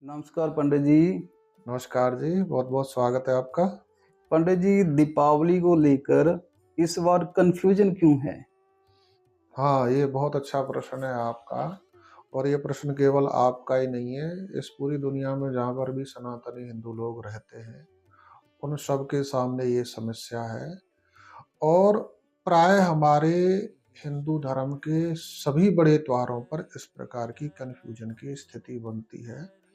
नमस्कार पंडित जी। नमस्कार जी, बहुत-बहुत स्वागत है आपका। पंडित जी, दीपावली को लेकर इस बार कन्फ्यूजन क्यों है? हाँ, ये बहुत अच्छा प्रश्न है आपका और ये प्रश्न केवल आपका ही नहीं है, इस पूरी दुनिया में जहाँ पर भी सनातनी हिंदू लोग रहते हैं, उन सब के सामने ये समस्या है और प्राय हमारे हिंदू धर्म के सभी बड़े त्योहारों पर इस प्रकार की कन्फ्यूजन की स्थिति बनती है।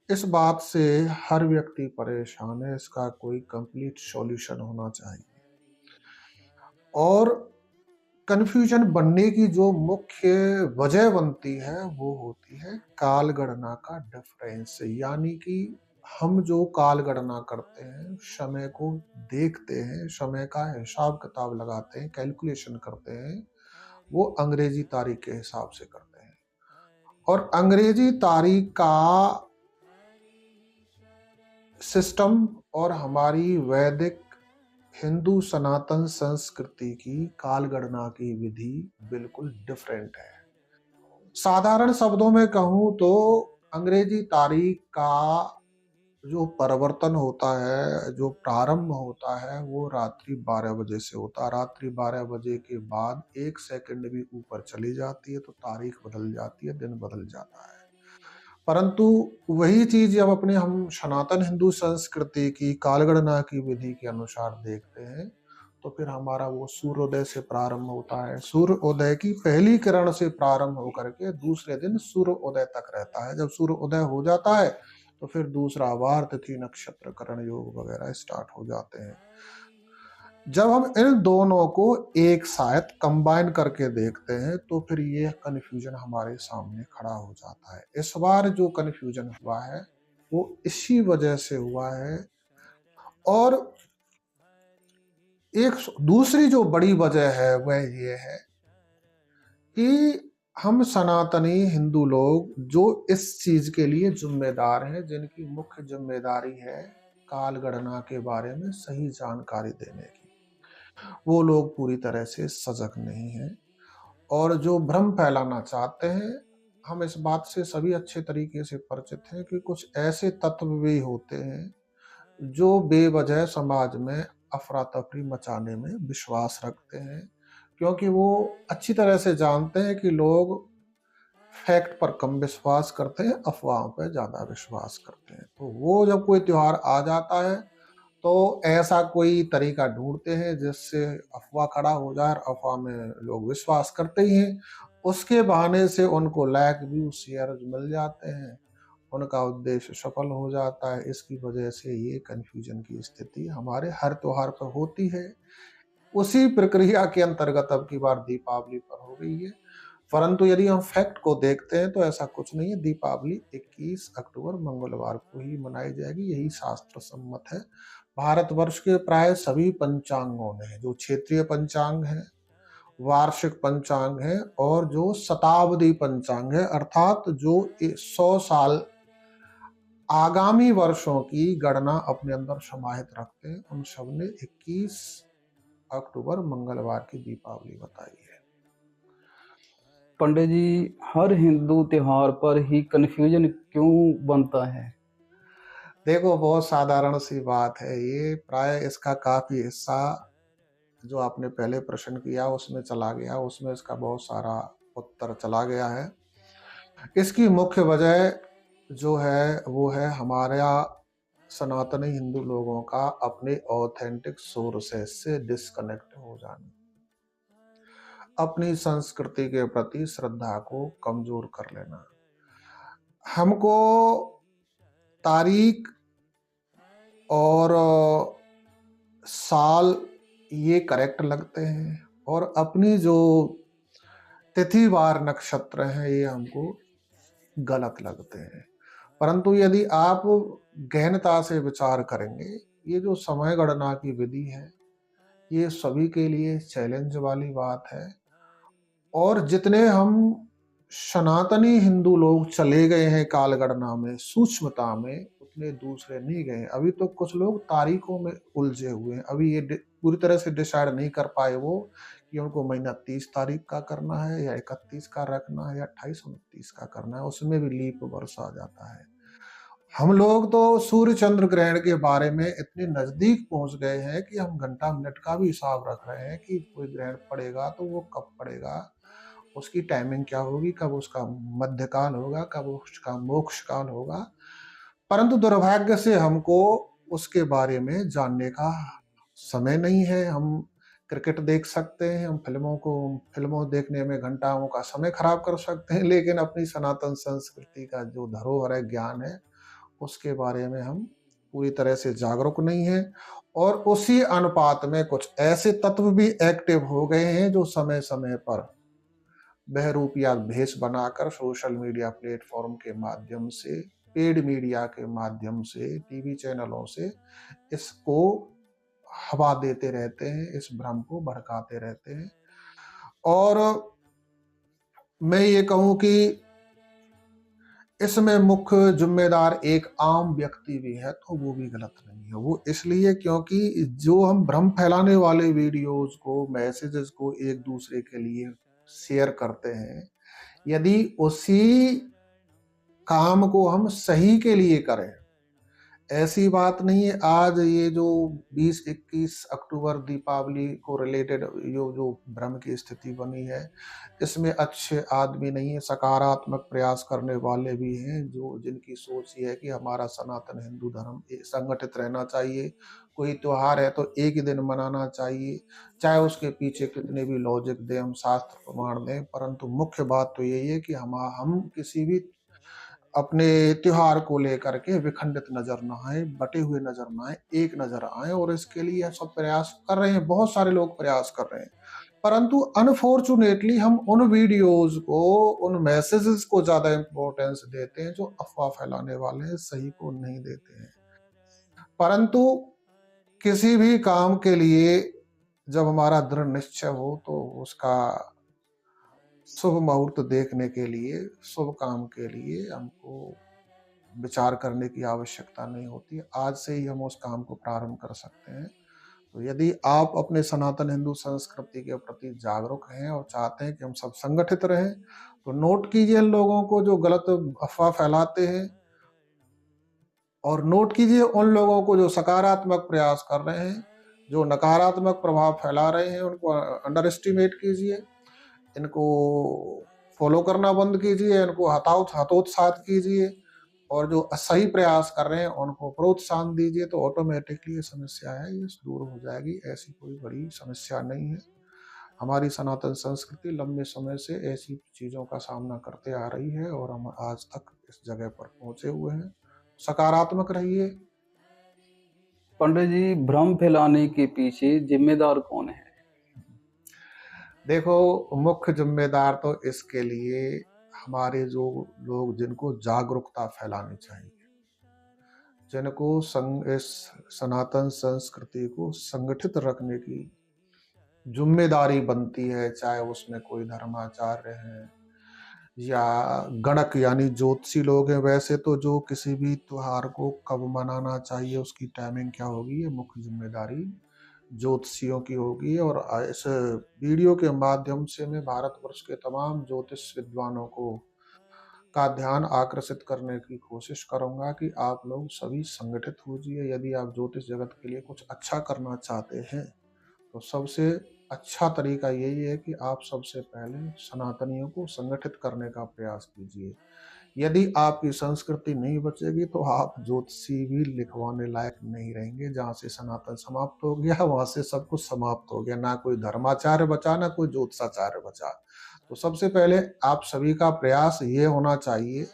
इस बात से हर व्यक्ति परेशान है, इसका कोई कंप्लीट सॉल्यूशन होना चाहिए और कन्फ्यूजन बनने की जो मुख्य वजह बनती है वो होती है काल गणना का डिफरेंस, यानी कि हम जो काल गणना करते हैं, समय को देखते हैं, समय का हिसाब किताब लगाते हैं, कैलकुलेशन करते हैं, वो अंग्रेजी तारीख के हिसाब से करते हैं और अंग्रेजी तारीख का सिस्टम और हमारी वैदिक हिंदू सनातन संस्कृति की काल गणना की विधि बिल्कुल डिफरेंट है। साधारण शब्दों में कहूं तो अंग्रेजी तारीख का जो परिवर्तन होता है, जो प्रारंभ होता है, वो रात्रि 12 बजे से होता है। रात्रि 12 बजे के बाद 1 सेकंड भी ऊपर चली जाती है तो तारीख बदल जाती है, दिन बदल जाता है। परंतु वही चीज जब अपने हम सनातन हिंदू संस्कृति की कालगणना की विधि के अनुसार देखते हैं तो फिर हमारा वो सूर्योदय से प्रारंभ होता है। सूर्योदय की पहली किरण से प्रारंभ होकर के दूसरे दिन सूर्योदय तक रहता है। जब सूर्योदय हो जाता है तो फिर दूसरा वार, तिथि, नक्षत्र, करण योग वगैरह स्टार्ट हो जाते हैं। जब हम इन दोनों को एक साथ कंबाइन करके देखते हैं तो फिर ये कन्फ्यूजन हमारे सामने खड़ा हो जाता है। इस बार जो कन्फ्यूजन हुआ है वो इसी वजह से हुआ है और एक दूसरी जो बड़ी वजह है वह ये है कि हम सनातनी हिंदू लोग जो इस चीज के लिए जिम्मेदार हैं, जिनकी मुख्य जिम्मेदारी है काल गणना के बारे में सही जानकारी देने की, वो लोग पूरी तरह से सजग नहीं हैं और जो भ्रम फैलाना चाहते हैं। हम इस बात से सभी अच्छे तरीके से परिचित हैं कि कुछ ऐसे तत्व भी होते हैं जो बेवजह समाज में अफरा तफरी मचाने में विश्वास रखते हैं, क्योंकि वो अच्छी तरह से जानते हैं कि लोग फैक्ट पर कम विश्वास करते हैं, अफवाहों पर ज्यादा विश्वास करते हैं। तो वो जब कोई त्योहार आ जाता है तो ऐसा कोई तरीका ढूंढते हैं जिससे अफवाह खड़ा हो जाए और अफवाह में लोग विश्वास करते ही हैं। उसके बहाने से उनको लाइक व्यू शेयर मिल जाते हैं, उनका उद्देश्य सफल हो जाता है। इसकी वजह से ये कन्फ्यूजन की स्थिति हमारे हर त्योहार पर होती है। उसी प्रक्रिया के अंतर्गत अब की बार दीपावली पर हो गई है। परंतु यदि हम फैक्ट को देखते हैं तो ऐसा कुछ नहीं है। दीपावली 21 अक्टूबर मंगलवार को ही मनाई जाएगी, यही शास्त्र सम्मत है। भारतवर्ष के प्राय सभी पंचांगों में जो क्षेत्रीय पंचांग है, वार्षिक पंचांग है और जो शताब्दी पंचांग है, अर्थात जो 100 साल आगामी वर्षों की गणना अपने अंदर समाहित रखते हैं, उन सब ने 21 अक्टूबर मंगलवार की दीपावली बताई है। पंडित जी, हर हिंदू त्योहार पर ही कन्फ्यूजन क्यों बनता है? देखो, बहुत साधारण सी बात है ये, प्राय इसका काफी हिस्सा जो आपने पहले प्रश्न किया उसमें चला गया, उसमें इसका बहुत सारा उत्तर चला गया है। इसकी मुख्य वजह जो है वो है हमारा सनातनी हिंदू लोगों का अपने ऑथेंटिक सोर्सेस से डिस्कनेक्ट हो जाना, अपनी संस्कृति के प्रति श्रद्धा को कमजोर कर लेना। हमको तारीख और साल ये करेक्ट लगते हैं और अपनी जो तिथिवार नक्षत्र हैं ये हमको गलत लगते हैं। परंतु यदि आप गहनता से विचार करेंगे, ये जो समय गणना की विधि है ये सभी के लिए चैलेंज वाली बात है और जितने हम सनातनी हिंदू लोग चले गए हैं काल गणना में सूक्ष्मता में, उतने दूसरे नहीं गए। अभी तो कुछ लोग तारीखों में उलझे हुए हैं, अभी ये पूरी तरह से डिसाइड नहीं कर पाए वो कि उनको महीना 30 तारीख का करना है या 31 का रखना है या 28 29 का करना है। उसमें भी लीप वर्ष आ जाता है हम लोग तो सूर्य चंद्र ग्रहण के बारे में इतने नजदीक पहुंच गए हैं कि हम घंटा मिनट का भी हिसाब रख रहे हैं कि कोई ग्रहण पड़ेगा तो वो कब पड़ेगा, उसकी टाइमिंग क्या होगी, कब उसका मध्यकाल होगा, कब उसका मोक्ष काल होगा। परंतु दुर्भाग्य से हमको उसके बारे में जानने का समय नहीं है। हम क्रिकेट देख सकते हैं, हम फिल्मों देखने में घंटाओं का समय खराब कर सकते हैं, लेकिन अपनी सनातन संस्कृति का जो धरोहर है, ज्ञान है, उसके बारे में हम पूरी तरह से जागरूक नहीं हैं। और उसी अनुपात में कुछ ऐसे तत्व भी एक्टिव हो गए हैं जो समय समय पर बहरूप या भेष बनाकर सोशल मीडिया प्लेटफॉर्म के माध्यम से, पेड मीडिया के माध्यम से, टीवी चैनलों से इसको हवा देते रहते हैं, इस भ्रम को भड़काते रहते हैं। और मैं ये कहूं कि इसमें मुख्य जिम्मेदार एक आम व्यक्ति भी है, तो वो भी गलत नहीं है। वो इसलिए क्योंकि जो हम भ्रम फैलाने वाले वीडियोस को, मैसेजेस को एक दूसरे के लिए शेयर करते हैं, यदि उसी काम को हम सही के लिए करें, ऐसी बात नहीं है। आज ये जो 20-21 अक्टूबर दीपावली को रिलेटेड जो भ्रम की स्थिति बनी है, इसमें अच्छे आदमी नहीं है, सकारात्मक प्रयास करने वाले भी हैं, जो जिनकी सोच ये है कि हमारा सनातन हिंदू धर्म संगठित रहना चाहिए। कोई त्योहार है तो एक ही दिन मनाना चाहिए, चाहे उसके पीछे कितने भी लॉजिक दें, हम शास्त्र प्रमाण दें, परंतु मुख्य बात तो यही है कि हम किसी भी अपने त्योहार को लेकर के विखंडित नजर न आए, बटे हुए नजर न आए, एक नजर आए। और इसके लिए सब प्रयास कर रहे हैं, बहुत सारे लोग प्रयास कर रहे हैं, परंतु अनफॉर्चुनेटली हम उन वीडियोस को, उन मैसेजेस को ज्यादा इंपॉर्टेंस देते हैं जो अफवाह फैलाने वाले हैं, सही को नहीं देते हैं। परंतु किसी भी काम के लिए जब हमारा दृढ़ निश्चय हो तो उसका शुभ मुहूर्त देखने के लिए, शुभ काम के लिए हमको विचार करने की आवश्यकता नहीं होती। आज से ही हम उस काम को प्रारंभ कर सकते हैं। तो यदि आप अपने सनातन हिंदू संस्कृति के प्रति जागरूक हैं और चाहते हैं कि हम सब संगठित रहें, तो नोट कीजिए इन लोगों को जो गलत अफवाह फैलाते हैं, और नोट कीजिए उन लोगों को जो सकारात्मक प्रयास कर रहे हैं। जो नकारात्मक प्रभाव फैला रहे हैं उनको अंडर एस्टिमेट कीजिए, इनको फॉलो करना बंद कीजिए, इनको हतोत्साहित कीजिए, और जो सही प्रयास कर रहे हैं उनको प्रोत्साहन दीजिए। तो ऑटोमेटिकली ये समस्या है, ये दूर हो जाएगी। ऐसी कोई बड़ी समस्या नहीं है। हमारी सनातन संस्कृति लंबे समय से ऐसी चीजों का सामना करते आ रही है और हम आज तक इस जगह पर पहुंचे हुए हैं। सकारात्मक रहिए। पंडित जी, भ्रम फैलाने के पीछे जिम्मेदार कौन है? देखो, मुख्य जिम्मेदार तो इसके लिए हमारे जो लोग, जिनको जागरूकता फैलानी चाहिए, जिनको इस सनातन संस्कृति को संगठित रखने की जिम्मेदारी बनती है, चाहे उसमें कोई धर्माचार्य हैं या गणक यानी ज्योतिषी लोग हैं। वैसे तो जो किसी भी त्योहार को कब मनाना चाहिए, उसकी टाइमिंग क्या होगी, ये मुख्य जिम्मेदारी ज्योतिषियों की होगी। और इस वीडियो के माध्यम से मैं भारतवर्ष के तमाम ज्योतिष विद्वानों को का ध्यान आकर्षित करने की कोशिश करूंगा कि आप लोग सभी संगठित हो जाइए। यदि आप ज्योतिष जगत के लिए कुछ अच्छा करना चाहते हैं, तो सबसे अच्छा तरीका यही है कि आप सबसे पहले सनातनियों को संगठित करने का प्रयास कीजिए। यदि आपकी संस्कृति नहीं बचेगी तो आप ज्योतिषी भी लिखवाने लायक नहीं रहेंगे। जहाँ से सनातन समाप्त हो गया, वहां से सब कुछ समाप्त हो गया। ना कोई धर्माचार्य बचा, ना कोई ज्योतिषाचार्य बचा। तो सबसे पहले आप सभी का प्रयास ये होना चाहिए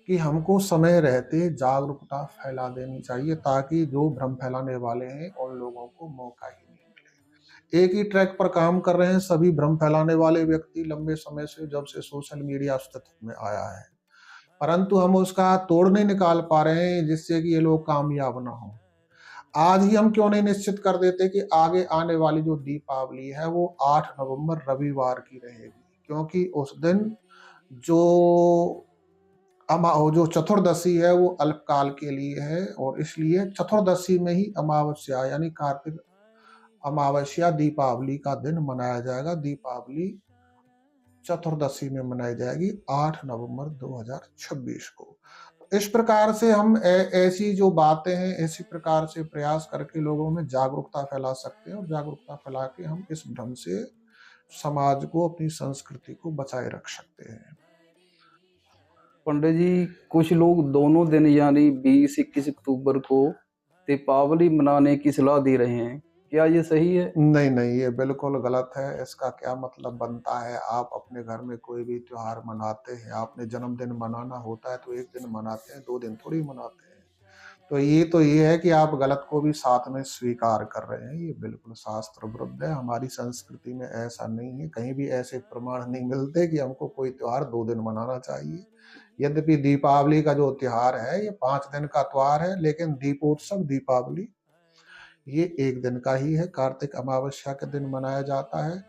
कि हमको समय रहते जागरूकता फैला देनी चाहिए, ताकि जो भ्रम फैलाने वाले हैं उन लोगों को मौका ही नहीं मिले। एक ही ट्रैक पर काम कर रहे हैं सभी भ्रम फैलाने वाले व्यक्ति लंबे समय से, जब से सोशल मीडिया अस्तित्व में आया है, परंतु हम उसका तोड़ नहीं निकाल पा रहे हैं जिससे कि ये लोग कामयाब ना हो। आज ही हम क्यों नहीं निश्चित कर देते कि आगे आने वाली जो दीपावली है वो 8 नवंबर रविवार की रहेगी, क्योंकि उस दिन जो जो चतुर्दशी है वो अल्पकाल के लिए है, और इसलिए चतुर्दशी में ही अमावस्या यानी कार्तिक अमावस्या दीपावली का दिन मनाया जाएगा। दीपावली चतुर्दशी में मनाई जाएगी 8 नवंबर 2026 को। इस प्रकार से हम ऐसी जो बातें हैं, ऐसी प्रकार से प्रयास करके लोगों में जागरूकता फैला सकते हैं, और जागरूकता फैला के हम इस भ्रम से समाज को, अपनी संस्कृति को बचाए रख सकते हैं। पंडित जी, कुछ लोग दोनों दिन यानी 20-21 अक्टूबर को दीपावली मनाने की सलाह दे रहे हैं। क्या ये सही है? नहीं, नहीं, ये बिल्कुल गलत है। इसका क्या मतलब बनता है? आप अपने घर में कोई भी त्योहार मनाते हैं, आपने जन्मदिन मनाना होता है तो 1 दिन मनाते हैं, 2 दिन थोड़ी मनाते हैं। तो ये है कि आप गलत को भी साथ में स्वीकार कर रहे हैं, ये बिल्कुल शास्त्र विरुद्ध है। हमारी संस्कृति में ऐसा नहीं है, कहीं भी ऐसे प्रमाण नहीं मिलते कि हमको कोई त्योहार 2 दिन मनाना चाहिए। यद्यपि दीपावली का जो त्योहार है, ये 5 दिन का त्योहार है, लेकिन दीपोत्सव, दीपावली ये 1 दिन का ही है, कार्तिक अमावस्या के दिन मनाया जाता है।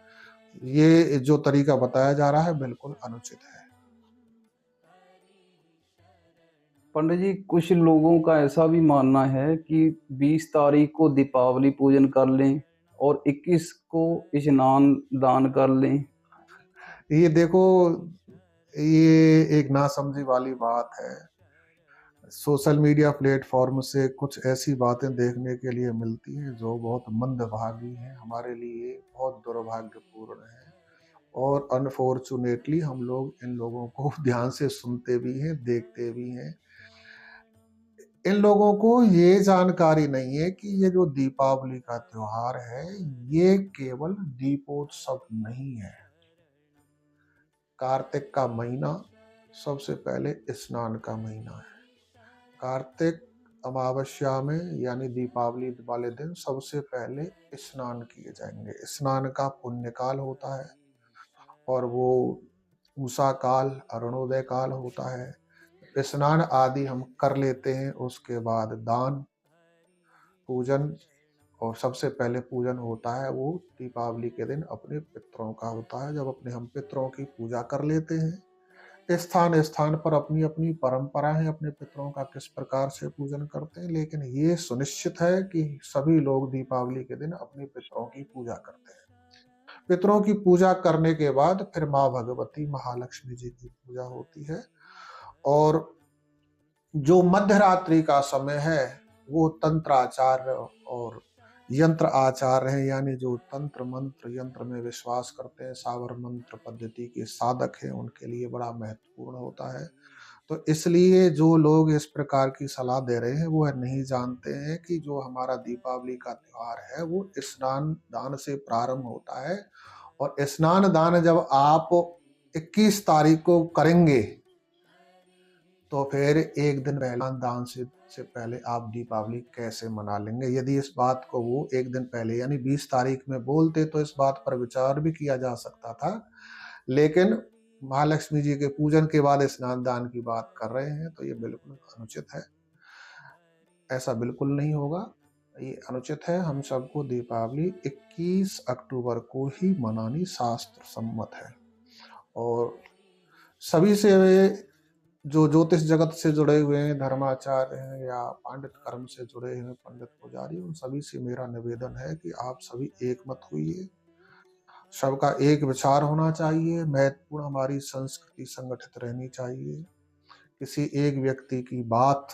ये जो तरीका बताया जा रहा है, बिल्कुल अनुचित है। पंडित जी, कुछ लोगों का ऐसा भी मानना है कि 20 तारीख को दीपावली पूजन कर लें और 21 को स्नान दान कर लें। ये देखो, ये एक नासमझी वाली बात है। सोशल मीडिया प्लेटफ़ॉर्म से कुछ ऐसी बातें देखने के लिए मिलती हैं, जो बहुत मंदभागी हैं, हमारे लिए बहुत दुर्भाग्यपूर्ण है, और अनफॉर्च्यूनेटली हम लोग इन लोगों को ध्यान से सुनते भी हैं, देखते भी हैं। इन लोगों को ये जानकारी नहीं है कि ये जो दीपावली का त्योहार है, ये केवल दीपोत्सव नहीं है। कार्तिक का महीना सबसे पहले स्नान का महीना है। कार्तिक अमावस्या में यानी दीपावली वाले दिन सबसे पहले स्नान किए जाएंगे। स्नान का पुण्य काल होता है, और वो उषा काल, अरुणोदय काल होता है। स्नान आदि हम कर लेते हैं, उसके बाद दान, पूजन, और सबसे पहले पूजन होता है वो दीपावली के दिन अपने पितरों का होता है। जब अपने हम पितरों की पूजा कर लेते हैं, स्थान स्थान पर अपनी अपनी परंपरा है अपने पितरों का किस प्रकार से पूजन करते हैं, लेकिन ये सुनिश्चित है कि सभी लोग दीपावली के दिन अपने पितरों की पूजा करते हैं। पितरों की पूजा करने के बाद फिर माँ भगवती, महालक्ष्मी जी की पूजा होती है, और जो मध्यरात्रि का समय है वो तंत्र आचार्य और यंत्र आचार्य हैं, यानी जो तंत्र मंत्र यंत्र में विश्वास करते हैं, सावर मंत्र पद्धति के साधक हैं, उनके लिए बड़ा महत्वपूर्ण होता है। तो इसलिए जो लोग इस प्रकार की सलाह दे रहे हैं, वो नहीं जानते हैं कि जो हमारा दीपावली का त्योहार है वो स्नान दान से प्रारंभ होता है, और स्नान दान जब आप 21 तारीख को करेंगे, तो फिर 1 दिन पहले दान से पहले आप दीपावली कैसे मना लेंगे? यदि इस बात को वो 1 दिन पहले यानी 20 तारीख में बोलते तो इस बात पर विचार भी किया जा सकता था। लेकिन महालक्ष्मी जी के पूजन के बाद स्नान दान की बात कर रहे हैं, तो ये बिल्कुल अनुचित है। ऐसा बिल्कुल नहीं होगा, ये अनुचित है। हम सबको दीपावली 21 अक्टूबर को ही मनानी शास्त्र सम्मत है, और सभी से जो ज्योतिष जगत से जुड़े हुए हैं, धर्माचार्य हैं या पांडित कर्म से जुड़े हुए पंडित पुजारी, उन सभी से मेरा निवेदन है कि आप सभी एकमत होइए। सबका एक विचार होना चाहिए, महत्वपूर्ण हमारी संस्कृति संगठित रहनी चाहिए। किसी एक व्यक्ति की बात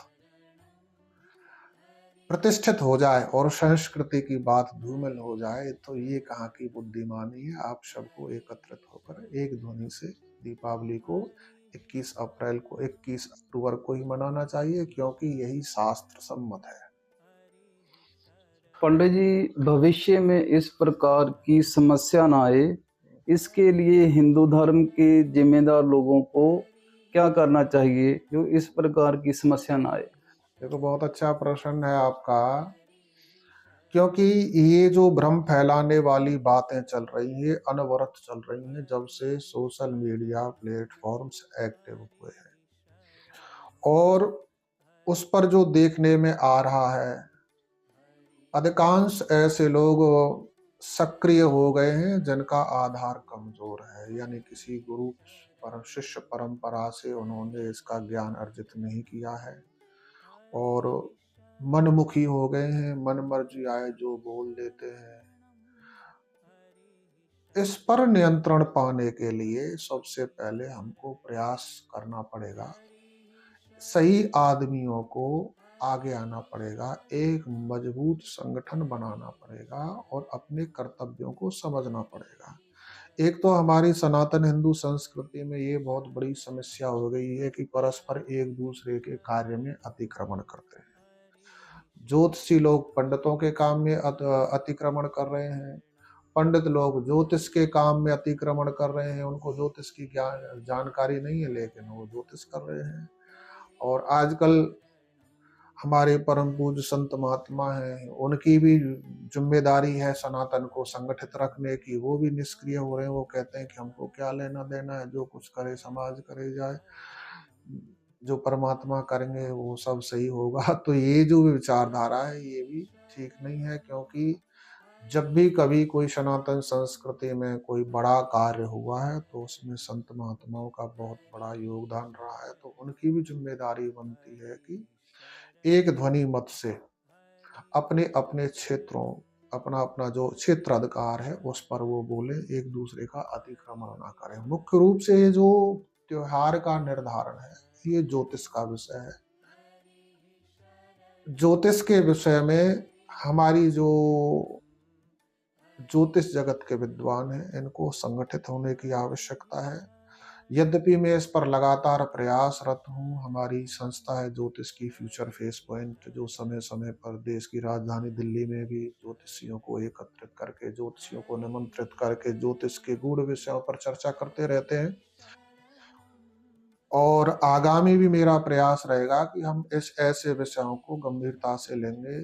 प्रतिष्ठित हो जाए और संस्कृति की बात धूमिल हो जाए, तो ये कहाँ की बुद्धिमानी है। आप सबको एकत्रित होकर एक ध्वनि से दीपावली को 21 अप्रैल को 21 अक्टूबर को ही मनाना चाहिए, क्योंकि यही शास्त्र सम्मत है। पंडित जी, भविष्य में इस प्रकार की समस्या ना आए, इसके लिए हिंदू धर्म के जिम्मेदार लोगों को क्या करना चाहिए जो इस प्रकार की समस्या ना आए? देखो, बहुत अच्छा प्रश्न है आपका, क्योंकि ये जो भ्रम फैलाने वाली बातें चल रही है, अनवरत चल रही हैं, जब से सोशल मीडिया प्लेटफॉर्म्स एक्टिव हुए हैं, और उस पर जो देखने में आ रहा है, अधिकांश ऐसे लोग सक्रिय हो गए हैं जिनका आधार कमजोर है, यानी किसी गुरु पर शिष्य परंपरा से उन्होंने इसका ज्ञान अर्जित नहीं किया है, और मनमुखी हो गए हैं, मन मर्जी आए जो बोल देते हैं। इस पर नियंत्रण पाने के लिए सबसे पहले हमको प्रयास करना पड़ेगा। सही आदमियों को आगे आना पड़ेगा, एक मजबूत संगठन बनाना पड़ेगा और अपने कर्तव्यों को समझना पड़ेगा। एक तो हमारी सनातन हिंदू संस्कृति में ये बहुत बड़ी समस्या हो गई है कि परस्पर एक दूसरे के कार्य में अतिक्रमण करते हैं। ज्योतिषी लोग पंडितों के काम में अतिक्रमण कर रहे हैं, पंडित लोग ज्योतिष के काम में अतिक्रमण कर रहे हैं, उनको ज्योतिष की ज्ञान जानकारी नहीं है लेकिन वो ज्योतिष कर रहे हैं। और आजकल हमारे परम पूज्य संत महात्मा हैं, उनकी भी जिम्मेदारी है सनातन को संगठित रखने की, वो भी निष्क्रिय हो रहे हैं। वो कहते हैं कि हमको क्या लेना देना है, जो कुछ करे समाज करे जाए, जो परमात्मा करेंगे वो सब सही होगा। तो ये जो विचारधारा है ये भी ठीक नहीं है, क्योंकि जब भी कभी कोई सनातन संस्कृति में कोई बड़ा कार्य हुआ है तो उसमें संत महात्माओं का बहुत बड़ा योगदान रहा है। तो उनकी भी जिम्मेदारी बनती है कि एक ध्वनि मत से अपने अपने क्षेत्रों, अपना अपना जो क्षेत्र अधिकार है उस पर वो बोले, एक दूसरे का अतिक्रमण ना करें। मुख्य रूप से ये जो त्योहार का निर्धारण है ये ज्योतिष का विषय है। ज्योतिष के विषय में हमारी जो ज्योतिष जगत के विद्वान हैं इनको संगठित होने की आवश्यकता है। यद्यपि मैं इस पर लगातार प्रयासरत हूँ। हमारी संस्था है ज्योतिष की फ्यूचर फेस पॉइंट, जो समय समय पर देश की राजधानी दिल्ली में भी ज्योतिषियों को एकत्रित करके, ज्योतिषियों को निमंत्रित करके ज्योतिष के गूढ़ विषयों पर चर्चा करते रहते हैं। और आगामी भी मेरा प्रयास रहेगा कि हम इस ऐसे विषयों को गंभीरता से लेंगे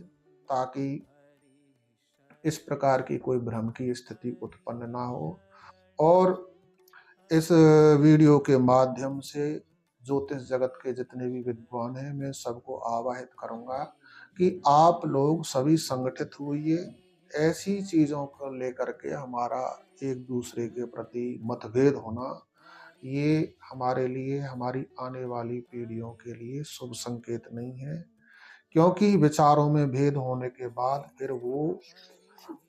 ताकि इस प्रकार की कोई भ्रम की स्थिति उत्पन्न ना हो। और इस वीडियो के माध्यम से ज्योतिष जगत के जितने भी विद्वान हैं मैं सबको आवाहित करूंगा कि आप लोग सभी संगठित होइए। ऐसी चीजों को लेकर के हमारा एक दूसरे के प्रति मतभेद होना ये हमारे लिए, हमारी आने वाली पीढ़ियों के लिए शुभ संकेत नहीं है, क्योंकि विचारों में भेद होने के बाद फिर वो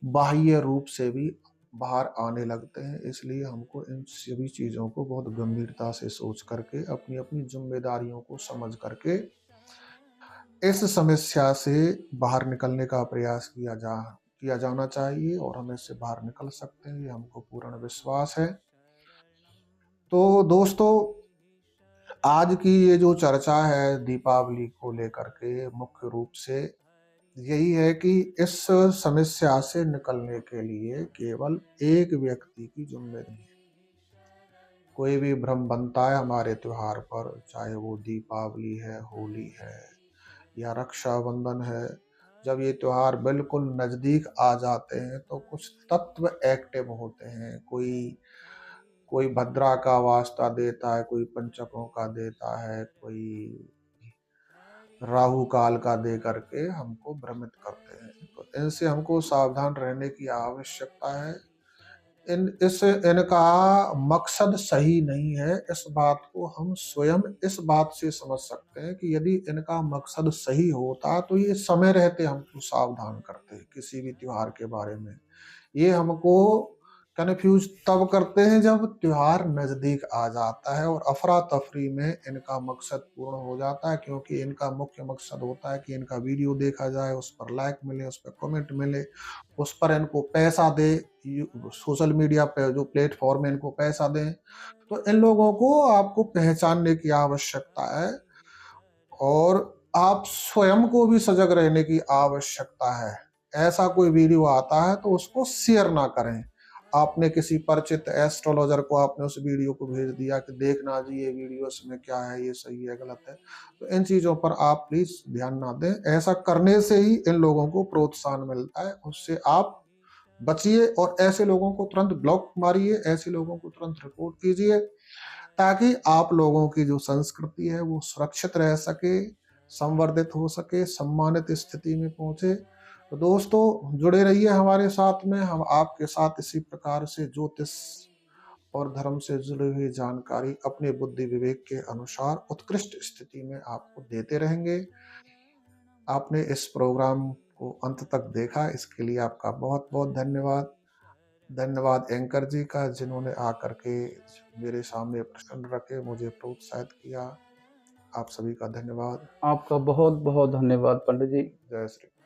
बाह्य रूप से भी बाहर आने लगते हैं। इसलिए हमको इन सभी चीजों को बहुत गंभीरता से सोच करके, अपनी अपनी जिम्मेदारियों को समझ करके इस समस्या से बाहर निकलने का प्रयास किया जाना चाहिए और हम इससे बाहर निकल सकते हैं, ये हमको पूर्ण विश्वास है। तो दोस्तों, आज की ये जो चर्चा है दीपावली को लेकर के, मुख्य रूप से यही है कि इस समस्या से निकलने के लिए केवल एक व्यक्ति की जिम्मेदारी है। कोई भी भ्रम बनता है हमारे त्योहार पर, चाहे वो दीपावली है, होली है या रक्षाबंधन है, जब ये त्योहार बिल्कुल नजदीक आ जाते हैं तो कुछ तत्व एक्टिव होते हैं। कोई कोई भद्रा का वास्ता देता है, कोई पंचकों का देता है, कोई राहु काल का दे करके हमको भ्रमित करते हैं। तो इनसे हमको सावधान रहने की आवश्यकता है। इनका मकसद सही नहीं है। इस बात को हम स्वयं इस बात से समझ सकते हैं कि यदि इनका मकसद सही होता तो ये समय रहते हमको सावधान करते किसी भी त्योहार के बारे में। ये हमको कन्फ्यूज तब करते हैं जब त्योहार नजदीक आ जाता है और अफरा तफरी में इनका मकसद पूर्ण हो जाता है, क्योंकि इनका मुख्य मकसद होता है कि इनका वीडियो देखा जाए, उस पर लाइक मिले, उस पर कमेंट मिले, उस पर इनको पैसा दे, सोशल मीडिया पे जो प्लेटफॉर्म है इनको पैसा दें। तो इन लोगों को आपको पहचानने की आवश्यकता है और आप स्वयं को भी सजग रहने की आवश्यकता है। ऐसा कोई वीडियो आता है तो उसको शेयर ना करें। आपने किसी परिचित एस्ट्रोलॉजर को आपने उस वीडियो को भेज दिया कि देखना जी ये वीडियो इसमें क्या है, ये सही है गलत है, तो इन चीजों पर आप प्लीज ध्यान ना दें। ऐसा करने से ही इन लोगों को प्रोत्साहन मिलता है, उससे आप बचिए और ऐसे लोगों को तुरंत ब्लॉक मारिए, ऐसे लोगों को तुरंत रिपोर्ट कीजिए, ताकि आप लोगों की जो संस्कृति है वो सुरक्षित रह सके, संवर्धित हो सके, सम्मानित स्थिति में पहुंचे। तो दोस्तों, जुड़े रहिए हमारे साथ में। हम आपके साथ इसी प्रकार से ज्योतिष और धर्म से जुड़ी हुई जानकारी अपने बुद्धि विवेक के अनुसार उत्कृष्ट स्थिति में आपको देते रहेंगे। आपने इस प्रोग्राम को अंत तक देखा, इसके लिए आपका बहुत बहुत धन्यवाद। धन्यवाद एंकर जी का, जिन्होंने आकर के मेरे सामने प्रश्न रखे, मुझे प्रोत्साहित किया। आप सभी का धन्यवाद। आपका बहुत बहुत धन्यवाद पंडित जी। जय श्री